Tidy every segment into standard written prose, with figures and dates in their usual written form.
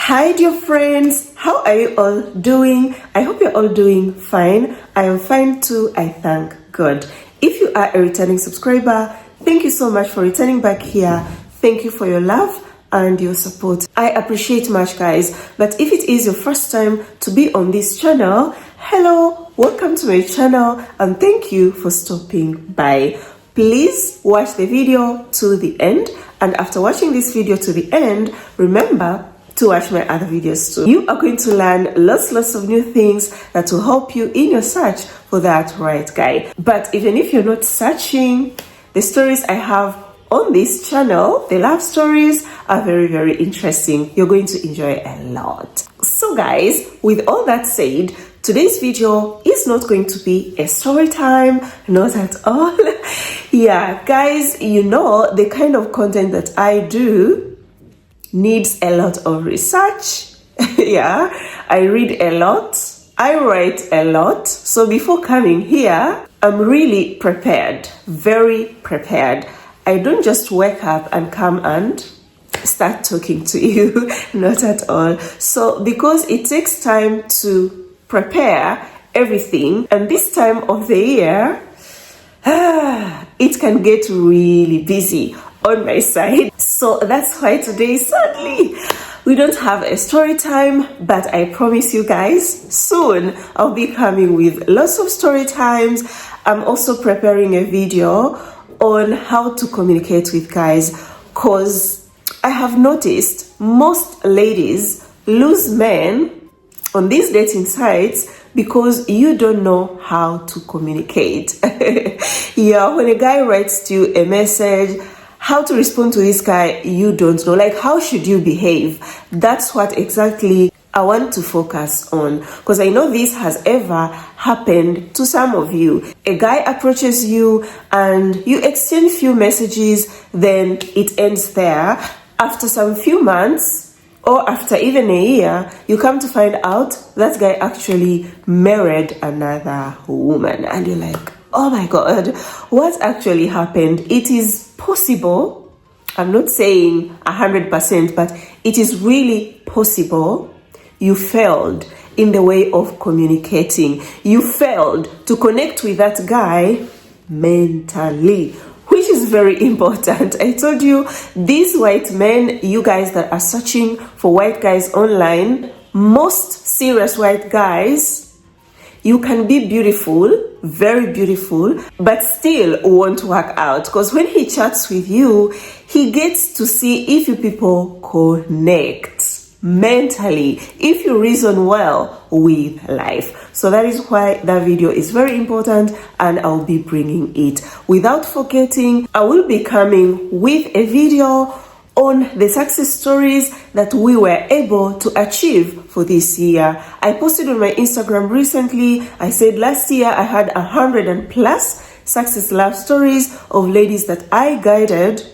Hi dear friends, how are you all doing? I hope you're all doing fine. I am fine too, I thank God. If you are a returning subscriber, thank you so much for returning back here. Thank you for your love and your support. I appreciate much, guys. But if it is your first time to be on this channel, hello, welcome to my channel and thank you for stopping by. Please watch the video to the end, and after watching this video to the end, remember to watch my other videos too. You are going to learn lots of new things that will help you in your search for that right guy. But even if you're not searching, the stories I have on this channel, the love stories, are very interesting. You're going to enjoy a lot. So guys, with all that said, today's video is not going to be a story time, not at all. Yeah, guys, you know the kind of content that I do needs a lot of research. Yeah, I read a lot, I write a lot. So before coming here, I'm really prepared, very prepared. I don't just wake up and come and start talking to you, not at all. So because it takes time to prepare everything, and this time of the year, it can get really busy on my side. So that's why today, sadly, we don't have a story time, but I promise you guys, soon I'll be coming with lots of story times. I'm also preparing a video on how to communicate with guys, because I have noticed most ladies lose men on these dating sites because you don't know how to communicate. Yeah, when a guy writes to you a message, how to respond to this guy, you don't know. Like, how should you behave? That's what exactly I want to focus on, because I know this has ever happened to some of you. A guy approaches you and you exchange few messages, then it ends there. After some few months, or after even a year, you come to find out that guy actually married another woman. And you're like, oh my God, what actually happened? It is possible. I'm not saying 100%, but it is really possible. You failed in the way of communicating. You failed to connect with that guy mentally, which is very important. I told you, these white men, you guys that are searching for white guys online, most serious white guys, you can be beautiful, very beautiful, but still won't work out. Because when he chats with you, he gets to see if you people connect mentally, if you reason well with life. So that is why that video is very important, and I'll be bringing it. Without forgetting, I will be coming with a video on the success stories that we were able to achieve for this year. I posted on my Instagram recently. I said last year I had 100+ success love stories of ladies that I guided,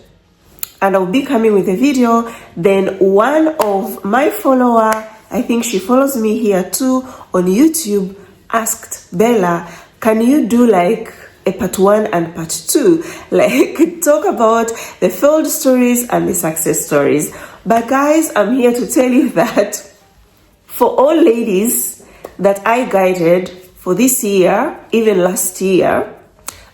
and I'll be coming with a video. Then one of my follower, I think she follows me here too on YouTube, asked Bella, can you do like a part 1 and part 2, like talk about the failed stories and the success stories? But guys, I'm here to tell you that for all ladies that I guided for this year, even last year,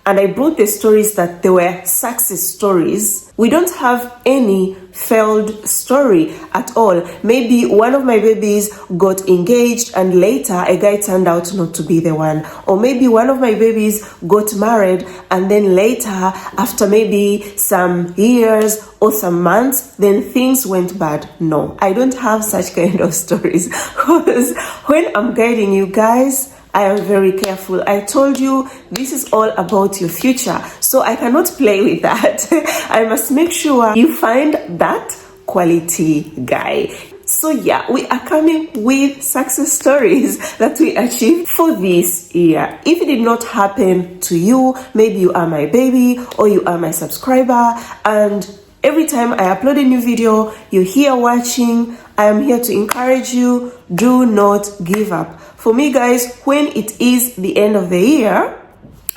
and I brought the stories that they were success stories, we don't have any failed story at all. Maybe one of my babies got engaged and later a guy turned out not to be the one. Or maybe one of my babies got married and then later, after maybe some years or some months, then things went bad. No, I don't have such kind of stories. Because when I'm guiding you guys, I am very careful. I told you this is all about your future, so I cannot play with that. I must make sure you find that quality guy. So yeah, we are coming with success stories that we achieved for this year. If it did not happen to you, maybe you are my baby or you are my subscriber, and every time I upload a new video, you're here watching. I am here to encourage you. Do not give up. For me, guys, when it is the end of the year,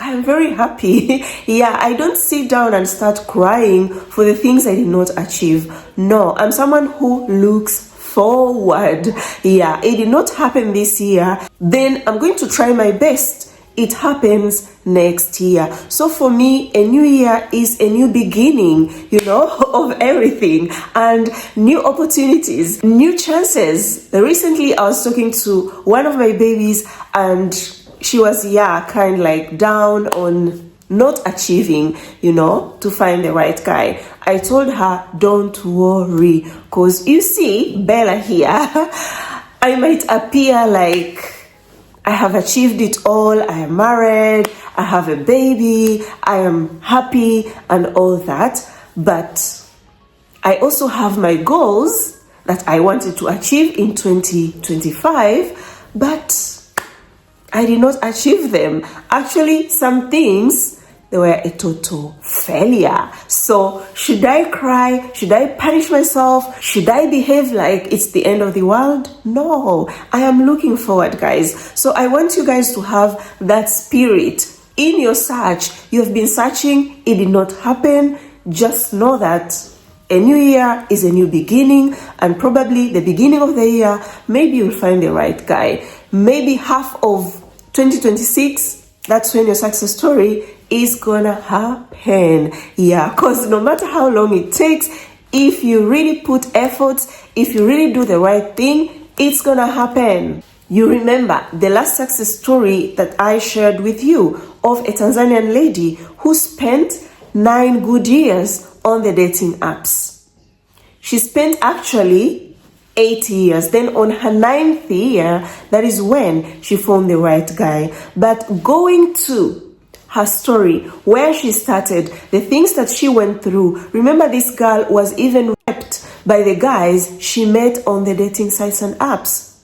I'm very happy. Yeah, I don't sit down and start crying for the things I did not achieve. No, I'm someone who looks forward. Yeah, it did not happen this year. Then I'm going to try my best it happens next year. So for me, a new year is a new beginning, you know, of everything, and new opportunities, new chances. Recently, I was talking to one of my babies, and she was, kind of like down on not achieving, you know, to find the right guy. I told her, don't worry, because you see, Bella here, I might appear like I have achieved it all. I am married, I have a baby, I am happy and all that. But I also have my goals that I wanted to achieve in 2025, but I did not achieve them. Actually, some things, they were a total failure. So should I cry? Should I punish myself? Should I behave like it's the end of the world? No, I am looking forward, guys. So I want you guys to have that spirit in your search. You have been searching, it did not happen. Just know that a new year is a new beginning, and probably the beginning of the year, maybe you'll find the right guy. Maybe half of 2026, that's when your success story is gonna happen. Yeah, because no matter how long it takes, if you really put efforts, if you really do the right thing, it's gonna happen. You remember the last success story that I shared with you of a Tanzanian lady who spent 9 good years on the dating apps. She spent actually 8 years. Then on her 9th year, that is when she found the right guy. But going to her story, where she started, the things that she went through. Remember, this girl was even raped by the guys she met on the dating sites and apps.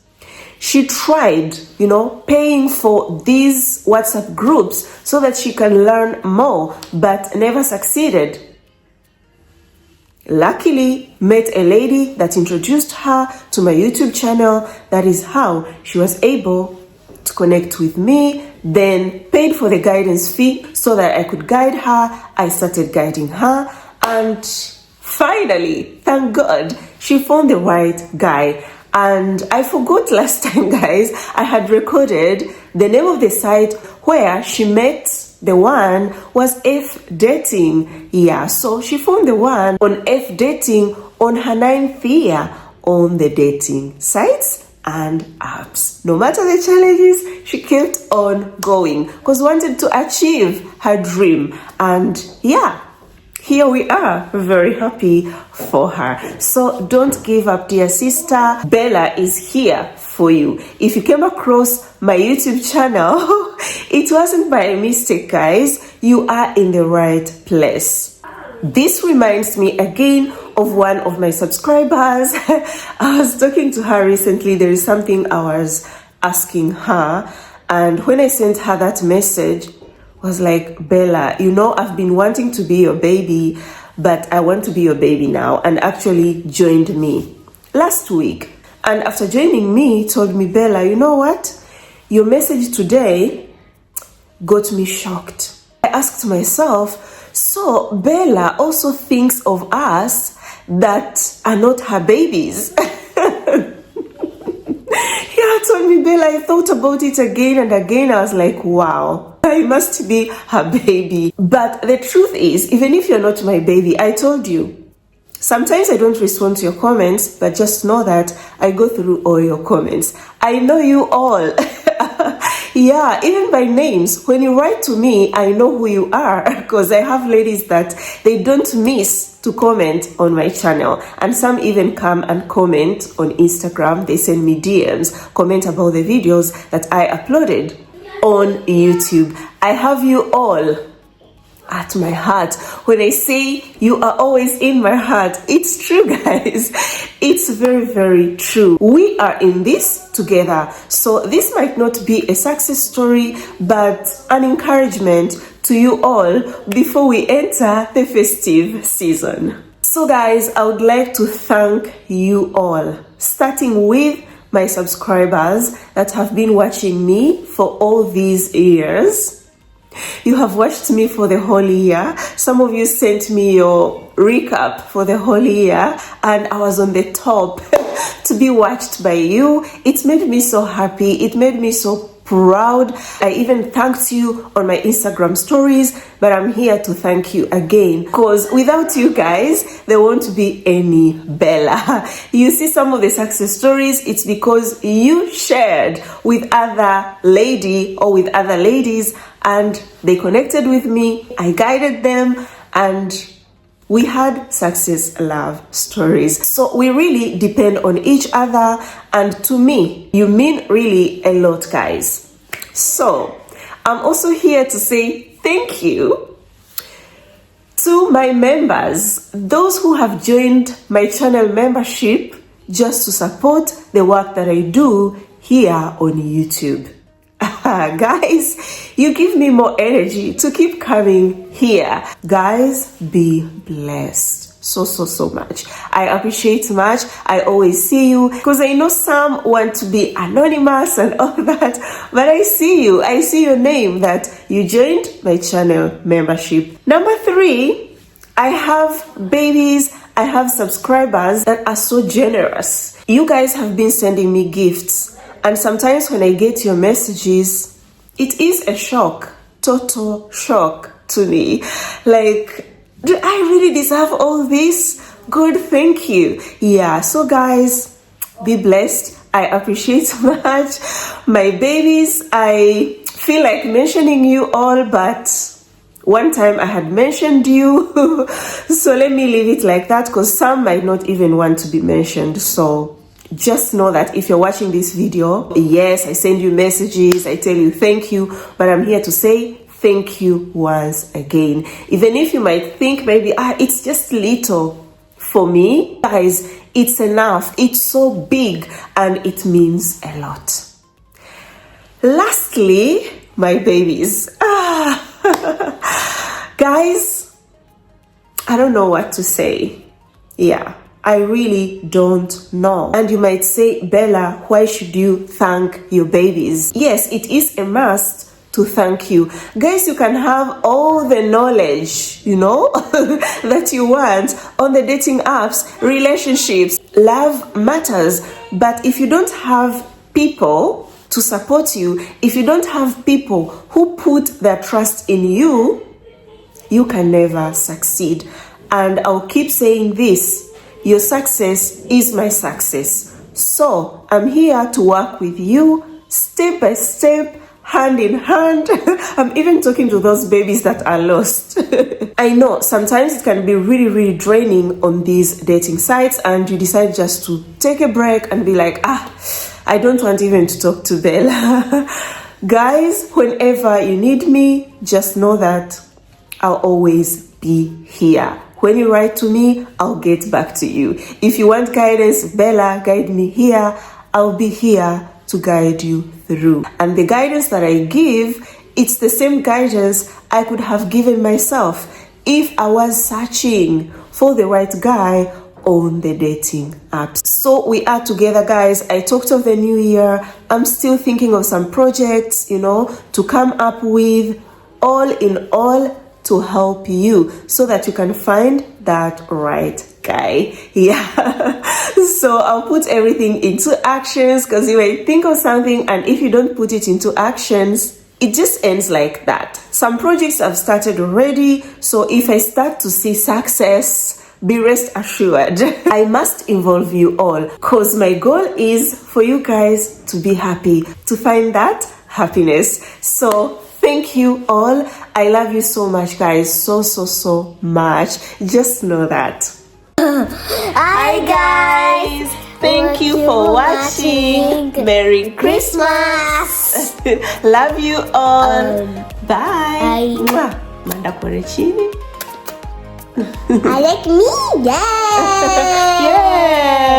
She tried, you know, paying for these WhatsApp groups so that she can learn more, but never succeeded. Luckily, met a lady that introduced her to my YouTube channel. That is how she was able to connect with me, then paid for the guidance fee so that I could guide her. I started guiding her, and finally, thank God, she found the right guy. And I forgot last time, guys, I had recorded the name of the site where she met the one was F Dating. Yeah, so she found the one on F Dating on her 9th year on the dating sites and apps. No matter the challenges, she kept on going because wanted to achieve her dream. And yeah, here we are, very happy for her. So don't give up, dear sister. Bella is here for you. If you came across my YouTube channel, it wasn't by a mistake, guys. You are in the right place. This reminds me again of one of my subscribers. I was talking to her recently. There is something I was asking her, and when I sent her that message, was like, Bella, you know, I've been wanting to be your baby, but I want to be your baby now, and actually joined me last week. And after joining me, told me, Bella, you know what? Your message today got me shocked. I asked myself, so Bella also thinks of us that are not her babies. Yeah, told me, Bella, I thought about it again and again. I was like, wow, I must be her baby. But the truth is, even if you're not my baby, I told you, sometimes I don't respond to your comments, but just know that I go through all your comments. I know you all. Yeah, even by names. When you write to me, I know who you are, because I have ladies that they don't miss to comment on my channel, and some even come and comment on Instagram. They send me DMs, comment about the videos that I uploaded on YouTube. I have you all at my heart. When I say you are always in my heart, it's true, guys. It's very, very true. We are in this together. So this might not be a success story, but an encouragement to you all before we enter the festive season. So guys, I would like to thank you all, starting with my subscribers that have been watching me for all these years. You have watched me for the whole year. Some of you sent me your recap for the whole year, and I was on the top to be watched by you. It made me so happy. It made me so proud. I even thanked you on my Instagram stories, but I'm here to thank you again, because without you guys, there won't be any Bella. You see some of the success stories, it's because you shared with other lady or with other ladies, and they connected with me. I guided them, and we had success love stories. So we really depend on each other, and to me, you mean really a lot, guys. So I'm also here to say thank you to my members, those who have joined my channel membership just to support the work that I do here on YouTube. Guys, you give me more energy to keep coming here. Guys, be blessed so much. I appreciate much. I always see you, because I know some want to be anonymous and all that, but I see you. I see your name that you joined my channel membership. Number 3, I have babies, I have subscribers that are so generous. You guys have been sending me gifts, and sometimes when I get your messages, it is a shock, total shock to me. Like, do I really deserve all this? God, thank you. Yeah, so guys, be blessed. I appreciate much. My babies, I feel like mentioning you all, but one time I had mentioned you. So let me leave it like that, because some might not even want to be mentioned. So just know that if you're watching this video, yes, I send you messages, I tell you thank you, but I'm here to say thank you once again. Even if you might think maybe, it's just little. For me, guys, it's enough. It's so big, and it means a lot. Lastly, my babies. Guys, I don't know what to say. Yeah, I really don't know. And you might say, Bella, why should you thank your babies? Yes, it is a must to thank you. Guys, you can have all the knowledge, that you want on the dating apps, relationships. Love matters. But if you don't have people to support you, if you don't have people who put their trust in you, you can never succeed. And I'll keep saying this, your success is my success. So I'm here to work with you step by step, hand in hand. I'm even talking to those babies that are lost. I know sometimes it can be really draining on these dating sites, and you decide just to take a break and be like, I don't want even to talk to Bella. Guys, whenever you need me, just know that I'll always be here. When you write to me, I'll get back to you. If you want guidance, Bella, guide me here. I'll be here to guide you through. And the guidance that I give, it's the same guidance I could have given myself if I was searching for the right guy on the dating apps. So we are together, guys. I talked of the new year. I'm still thinking of some projects, to come up with, all in all, to help you so that you can find that right guy. Yeah. So I'll put everything into actions, because you might think of something, and if you don't put it into actions, it just ends like that. Some projects have started already, so if I start to see success, be rest assured, I must involve you all, because my goal is for you guys to be happy, to find that happiness. So thank you all. I love you so much, guys. So much. Just know that. Hi guys. Thank you for watching. Merry Christmas. Love you all. Bye. Manda kore chini. I like me. Yeah. Yeah.